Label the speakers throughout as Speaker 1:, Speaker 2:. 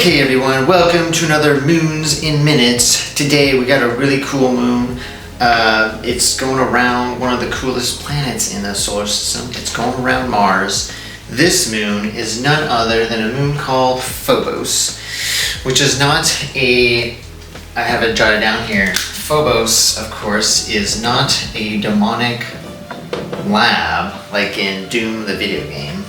Speaker 1: Okay everyone, welcome to another Moons in Minutes. Today we got a really cool moon. It's going around one of the coolest planets in the solar system. It's going around Mars. This moon is none other than a moon called Phobos, which is not I have it jotted down here. Phobos, of course, is not a demonic lab like in Doom the video game.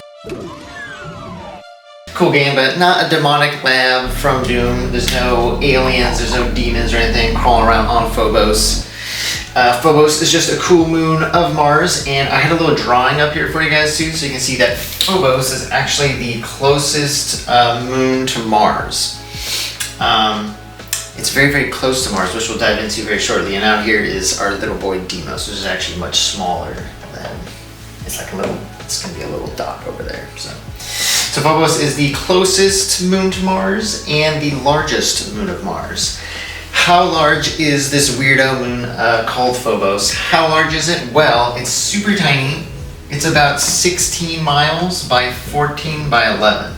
Speaker 1: Cool game, but not a demonic lab from Doom. There's no aliens, there's no demons or anything crawling around on Phobos. Phobos is just a cool moon of Mars, and I had a little drawing up here for you guys too, so you can see that Phobos is actually the closest moon to Mars. It's very, very close to Mars, which we'll dive into very shortly. And out here is our little boy Deimos, which is actually much smaller than, it's gonna be a little dot over there. So Phobos is the closest moon to Mars and the largest moon of Mars. How large is this weirdo moon called Phobos? How large is it? Well, it's super tiny. It's about 16 miles by 14 by 11.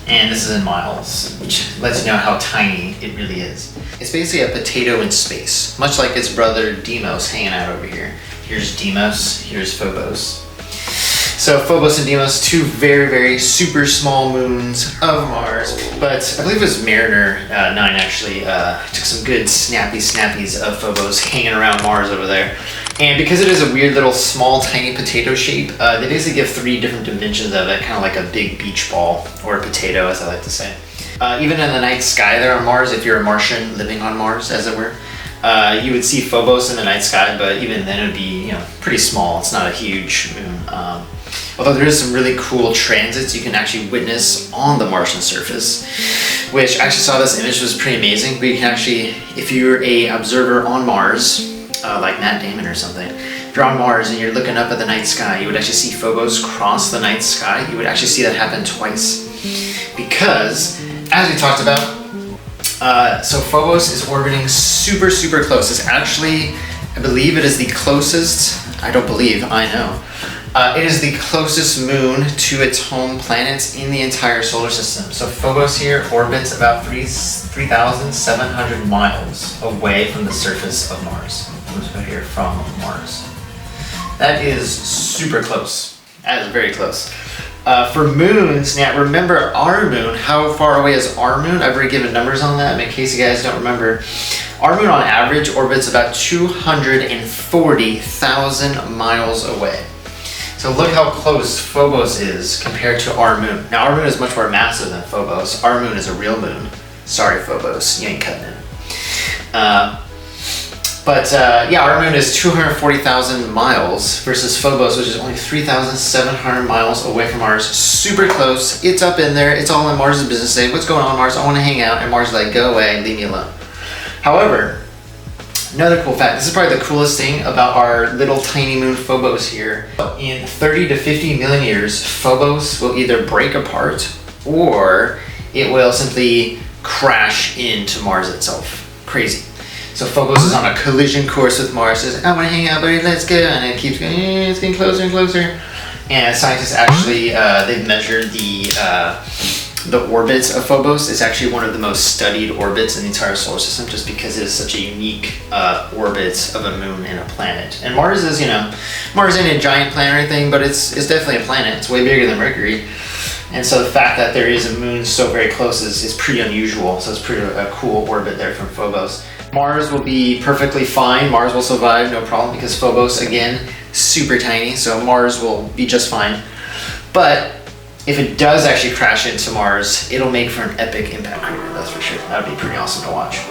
Speaker 1: And this is in miles, which lets you know how tiny it really is. It's basically a potato in space, much like its brother Deimos hanging out over here. Here's Deimos, here's Phobos. So Phobos and Deimos, two very, very super small moons of Mars. But I believe it was Mariner 9 actually took some good snappies of Phobos hanging around Mars over there. And because it is a weird little small tiny potato shape, they basically give 3 different dimensions of it, kind of like a big beach ball, or a potato as I like to say. Even in the night sky there on Mars, if you're a Martian living on Mars as it were, you would see Phobos in the night sky, but even then it would be pretty small. It's not a huge moon. Although there is some really cool transits you can actually witness on the Martian surface, which I actually saw this image, was pretty amazing. We can actually, if you're a observer on Mars, like Matt Damon or something, if you're on Mars and you're looking up at the night sky, you would actually see Phobos cross the night sky. You would actually see that happen twice. Because, as we talked about, so Phobos is orbiting super, super close. It's actually, I believe it is the closest, I don't believe, I know. It is the closest moon to its home planets in the entire solar system. So Phobos here orbits about 3,700 miles away from the surface of Mars. Let's go here from Mars. That is super close. That is very close. For moons, now remember our moon, how far away is our moon? I've already given numbers on that, but in case you guys don't remember. Our moon on average orbits about 240,000 miles away. So look how close Phobos is compared to our moon. Now our moon is much more massive than Phobos. Our moon is a real moon. Sorry Phobos, you ain't cutting it. Yeah, our moon is 240,000 miles versus Phobos, which is only 3,700 miles away from Mars. Super close. It's up in there. It's all in Mars' business. Say, what's going on Mars? I want to hang out. And Mars is like, go away, leave me alone. However, another cool fact, this is probably the coolest thing about our little tiny moon Phobos here. In 30 to 50 million years, Phobos will either break apart or it will simply crash into Mars itself. Crazy. So Phobos is on a collision course with Mars, says, I want to hang out, buddy, let's go. And it keeps going, it's getting closer and closer. And scientists actually, they've measured the orbits of Phobos. Is actually one of the most studied orbits in the entire solar system, just because it is such a unique orbit of a moon and a planet. And Mars is, Mars ain't a giant planet or anything, but it's definitely a planet. It's way bigger than Mercury. And so the fact that there is a moon so very close is pretty unusual. So it's pretty a cool orbit there from Phobos. Mars will be perfectly fine. Mars will survive, no problem, because Phobos, again, super tiny, so Mars will be just fine. But if it does actually crash into Mars, it'll make for an epic impact crater, that's for sure. That would be pretty awesome to watch.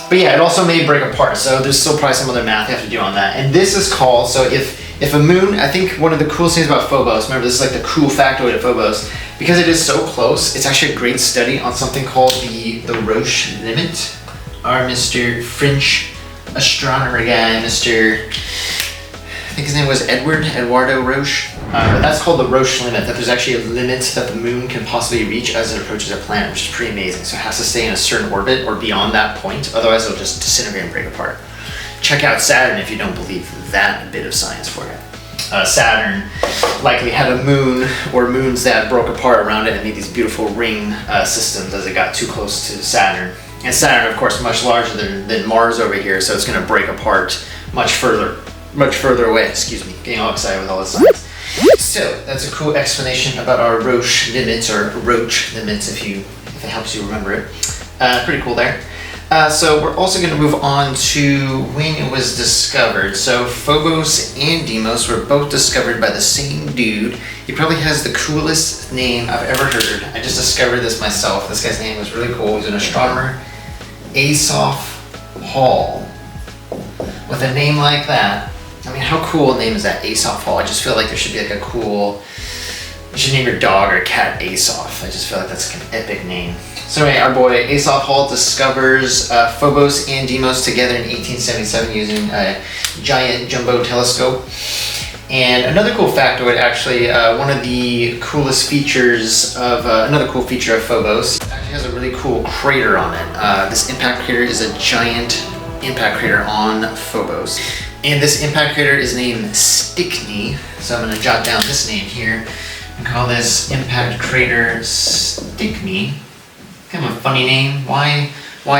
Speaker 1: But yeah, it also may break apart, so there's still probably some other math you have to do on that. And this is called, so if a moon, I think one of the coolest things about Phobos, remember this is like the cool factoid of Phobos, because it is so close, it's actually a great study on something called the Roche limit. Our Mr. French astronomer guy, I think his name was Eduardo Roche. But that's called the Roche limit, that there's actually a limit that the moon can possibly reach as it approaches a planet, which is pretty amazing. So it has to stay in a certain orbit or beyond that point, otherwise it'll just disintegrate and break apart. Check out Saturn if you don't believe that bit of science for you. Saturn likely had a moon or moons that broke apart around it and made these beautiful ring systems as it got too close to Saturn. And Saturn, of course, much larger than Mars over here, so it's going to break apart much further away. Excuse me, getting all excited with all this science. So that's a cool explanation about our Roche limits, or Roche limits, if it helps you remember it. Pretty cool there. So we're also going to move on to when it was discovered. So Phobos and Deimos were both discovered by the same dude. He probably has the coolest name I've ever heard. I just discovered this myself. This guy's name was really cool. He's an astronomer, Asaph Hall. With a name like that, I mean, how cool a name is that, Asaph Hall? I just feel like there should be like a cool, you should name your dog or cat Asaph. I just feel like that's like an epic name. So anyway, our boy Asaph Hall discovers Phobos and Deimos together in 1877 using a giant jumbo telescope. And another cool factoid, actually, one of the coolest features of, another cool feature of Phobos, it actually has a really cool crater on it. This impact crater is a giant impact crater on Phobos. And this impact crater is named Stickney, so I'm going to jot down this name here and call this impact crater Stickney. Kind of a funny name. Why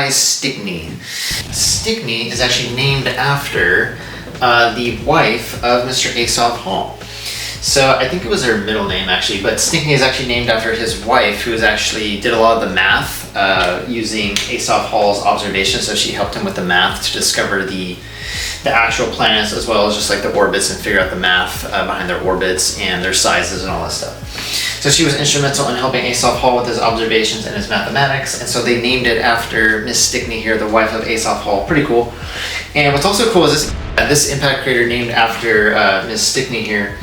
Speaker 1: is Stickney? Stickney is actually named after the wife of Mr. Asaph Hall. So I think it was her middle name actually, but Stickney is actually named after his wife, who actually did a lot of the math using Asaph Hall's observations. So she helped him with the math to discover the actual planets, as well as just like the orbits, and figure out the math behind their orbits and their sizes and all that stuff. So she was instrumental in helping Asaph Hall with his observations and his mathematics, and so they named it after Miss Stickney here, the wife of Asaph Hall. Pretty cool. And what's also cool is this impact crater named after Miss Stickney here.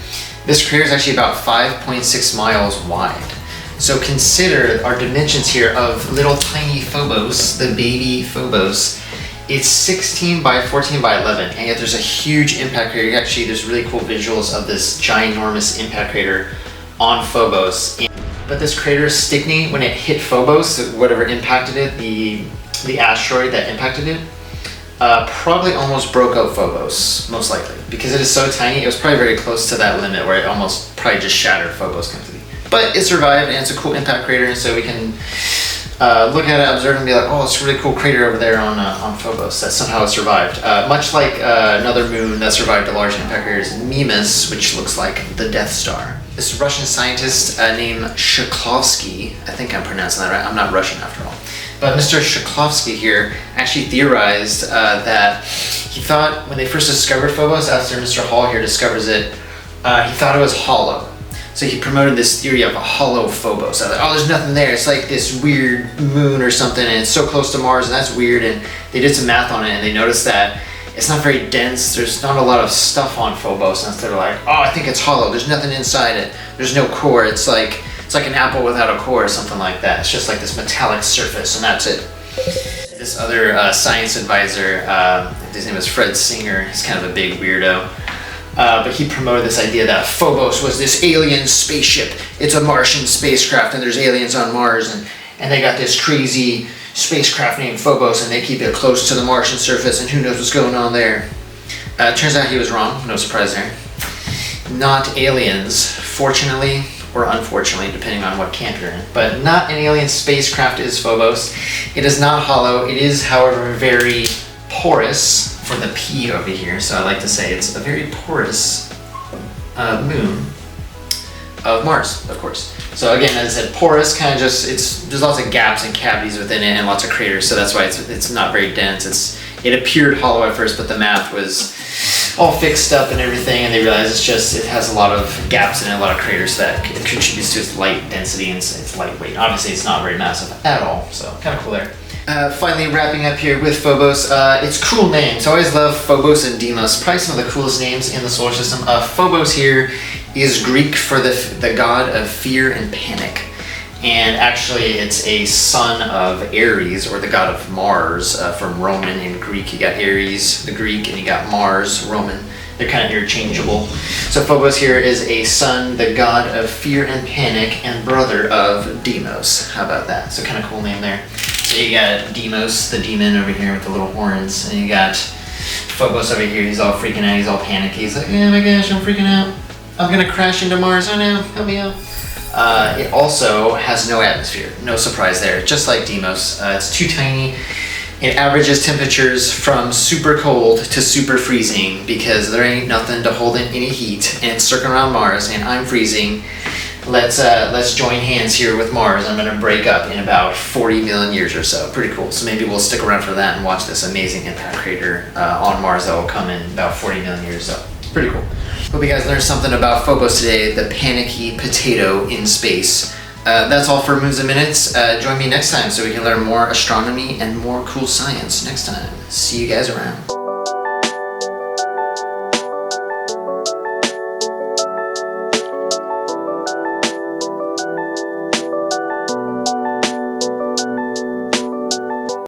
Speaker 1: This crater is actually about 5.6 miles wide. So consider our dimensions here of little tiny Phobos, the baby Phobos. It's 16 by 14 by 11, and yet there's a huge impact crater. Actually, there's really cool visuals of this ginormous impact crater on Phobos. But this crater Stickney, when it hit Phobos, whatever impacted it, the asteroid that impacted it, probably almost broke out Phobos, most likely. Because it is so tiny, it was probably very close to that limit where it almost probably just shattered Phobos completely. But it survived, and it's a cool impact crater, and so we can look at it, observe it, and be like, oh, it's a really cool crater over there on Phobos that somehow it survived. Much like another moon that survived a large impact crater is Mimas, which looks like the Death Star. This Russian scientist named Shklovsky, I think I'm pronouncing that right, I'm not Russian after all. But Mr. Shklovsky here actually theorized that he thought when they first discovered Phobos, after Mr. Hall here discovers it, he thought it was hollow. So he promoted this theory of a hollow Phobos. Like, oh, there's nothing there. It's like this weird moon or something, and it's so close to Mars, and that's weird. And they did some math on it, and they noticed that it's not very dense. There's not a lot of stuff on Phobos, and they're like, oh, I think it's hollow. There's nothing inside it. There's no core. It's like an apple without a core or something like that. It's just like this metallic surface, and that's it. This other science advisor, his name is Fred Singer. He's kind of a big weirdo. But he promoted this idea that Phobos was this alien spaceship. It's a Martian spacecraft, and there's aliens on Mars, and they got this crazy spacecraft named Phobos, and they keep it close to the Martian surface, and who knows what's going on there. Turns out he was wrong. No surprise there. Not aliens, fortunately, or unfortunately, depending on what camp you're in. But not an alien spacecraft is Phobos. It is not hollow. It is, however, very porous, for the P over here, so I like to say it's a very porous moon of Mars, of course. So again, as I said, porous, kind of just, there's lots of gaps and cavities within it and lots of craters, so that's why it's not very dense. It appeared hollow at first, but the math was all fixed up and everything, and they realized it has a lot of gaps in it, a lot of craters, so that it contributes to its light density and its lightweight. Obviously, it's not very massive at all, so kind of cool there. Finally, wrapping up here with Phobos, it's cool names. I always love Phobos and Deimos, probably some of the coolest names in the solar system. Phobos here is Greek for the god of fear and panic. And actually, it's a son of Ares, or the god of Mars, from Roman and Greek. You got Ares, the Greek, and you got Mars, Roman. They're kind of interchangeable. So Phobos here is a son, the god of fear and panic, and brother of Deimos. How about that? So kind of cool name there. So you got Deimos, the demon over here with the little horns, and you got Phobos over here, he's all freaking out, he's all panicky. He's like, oh my gosh, I'm freaking out. I'm gonna crash into Mars, oh no, help me out. It also has no atmosphere, no surprise there, just like Deimos. It's too tiny. It averages temperatures from super cold to super freezing because there ain't nothing to hold in any heat, and it's circling around Mars, and I'm freezing. Let's join hands here with Mars. I'm gonna break up in about 40 million years or so. Pretty cool. So maybe we'll stick around for that and watch this amazing impact crater on Mars that will come in about 40 million years. So pretty cool. Hope you guys learned something about Phobos today, the panicky potato in space. That's all for Moons and Minutes. Join me next time so we can learn more astronomy and more cool science next time. See you guys around.